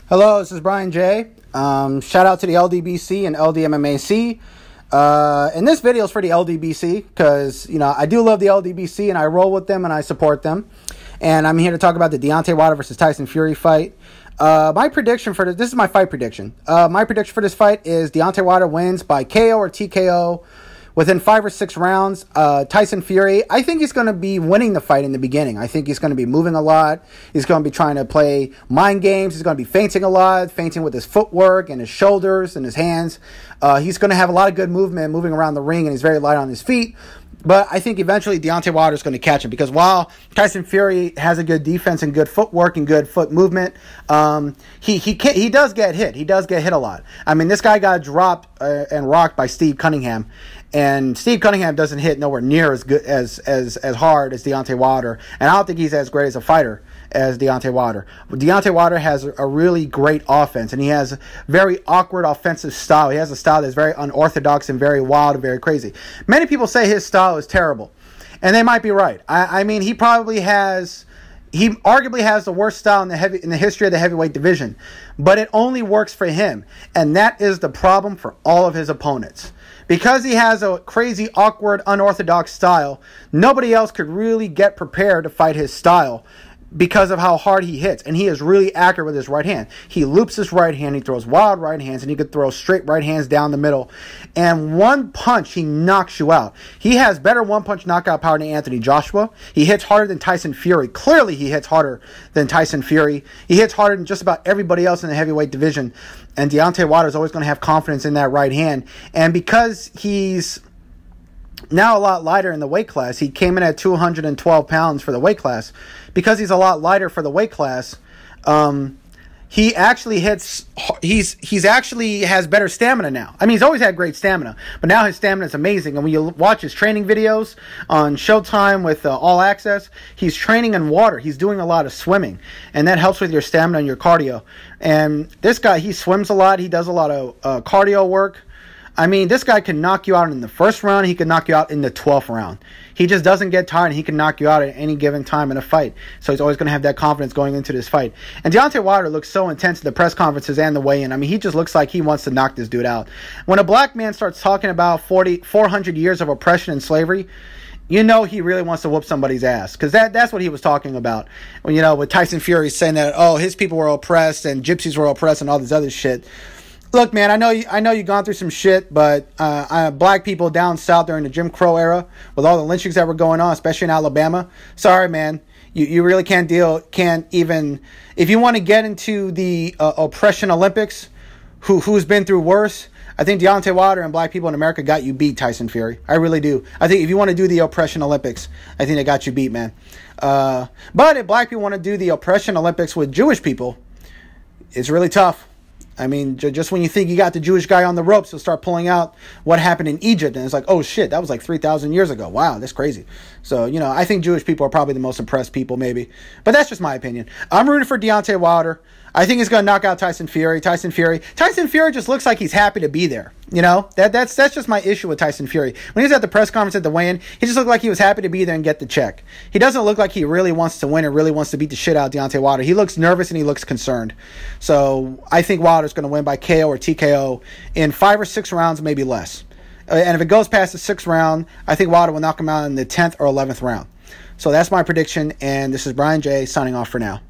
Hello, this is Brian J. Shout out to the LDBC and LDMMAC. And this video is for the LDBC because, I do love the LDBC and I roll with them and I support them. And I'm here to talk about the Deontay Wilder versus Tyson Fury fight. My prediction for this is my fight prediction. My prediction for this fight is Deontay Wilder wins by KO or TKO within 5 or 6 rounds. Tyson Fury, I think he's going to be winning the fight in the beginning. I think he's going to be moving a lot. He's going to be trying to play mind games. He's going to be feinting a lot, feinting with his footwork and his shoulders and his hands. He's going to have a lot of good movement moving around the ring, and he's very light on his feet. But I think eventually Deontay Wilder is going to catch him because while Tyson Fury has a good defense and good footwork and good foot movement, he does get hit. He does get hit a lot. I mean, this guy got dropped and rocked by Steve Cunningham. And Steve Cunningham doesn't hit nowhere near as good as hard as Deontay Wilder. And I don't think he's as great as a fighter as Deontay Wilder. Deontay Wilder has a really great offense, and he has very awkward offensive style. He has a style that's very unorthodox and very wild and very crazy. Many people say his style is terrible, and they might be right. I mean, he arguably has the worst style in the history of the heavyweight division, but it only works for him, and that is the problem for all of his opponents. Because he has a crazy, awkward, unorthodox style, nobody else could really get prepared to fight his style because of how hard he hits. And he is really accurate with his right hand. He loops his right hand, he throws wild right hands, and he could throw straight right hands down the middle. And one punch, he knocks you out. He has better one-punch knockout power than Anthony Joshua. He hits harder than Tyson Fury. Clearly, he hits harder than Tyson Fury. He hits harder than just about everybody else in the heavyweight division. And Deontay Wilder is always going to have confidence in that right hand. And because he's now a lot lighter in the weight class, he came in at 212 pounds for the weight class. Because he's a lot lighter for the weight class, he actually he's actually has better stamina now. I mean, he's always had great stamina, but now his stamina is amazing. And when you watch his training videos on Showtime with All Access, he's training in water. He's doing a lot of swimming, and that helps with your stamina and your cardio. And this guy, he swims a lot. He does a lot of cardio work. I mean, this guy can knock you out in the first round. He can knock you out in the 12th round. He just doesn't get tired, and he can knock you out at any given time in a fight. So he's always going to have that confidence going into this fight. And Deontay Wilder looks so intense at the press conferences and the weigh-in. I mean, he just looks like he wants to knock this dude out. When a black man starts talking about 400 years of oppression and slavery, you know he really wants to whoop somebody's ass. Because that's what he was talking about. When, with Tyson Fury saying that, oh, his people were oppressed and gypsies were oppressed and all this other shit. Look, man, I know you've gone through some shit, but black people down south during the Jim Crow era, with all the lynchings that were going on, especially in Alabama, sorry, man, you really can't even, if you want to get into the oppression Olympics, who's been through worse, I think Deontay Wilder and black people in America got you beat, Tyson Fury. I really do. I think if you want to do the oppression Olympics, I think they got you beat, man. But if black people want to do the oppression Olympics with Jewish people, it's really tough. I mean, just when you think you got the Jewish guy on the ropes, he'll start pulling out what happened in Egypt. And it's like, oh, shit, that was like 3,000 years ago. Wow, that's crazy. So, I think Jewish people are probably the most oppressed people, maybe. But that's just my opinion. I'm rooting for Deontay Wilder. I think he's going to knock out Tyson Fury. Tyson Fury just looks like he's happy to be there. That's just my issue with Tyson Fury. When he was at the press conference at the weigh-in, he just looked like he was happy to be there and get the check. He doesn't look like he really wants to win and really wants to beat the shit out of Deontay Wilder. He looks nervous and he looks concerned. So I think Wilder's going to win by KO or TKO in 5 or 6 rounds, maybe less. And if it goes past the 6th round, I think Wilder will knock him out in the 10th or 11th round. So that's my prediction, and this is Brian J. signing off for now.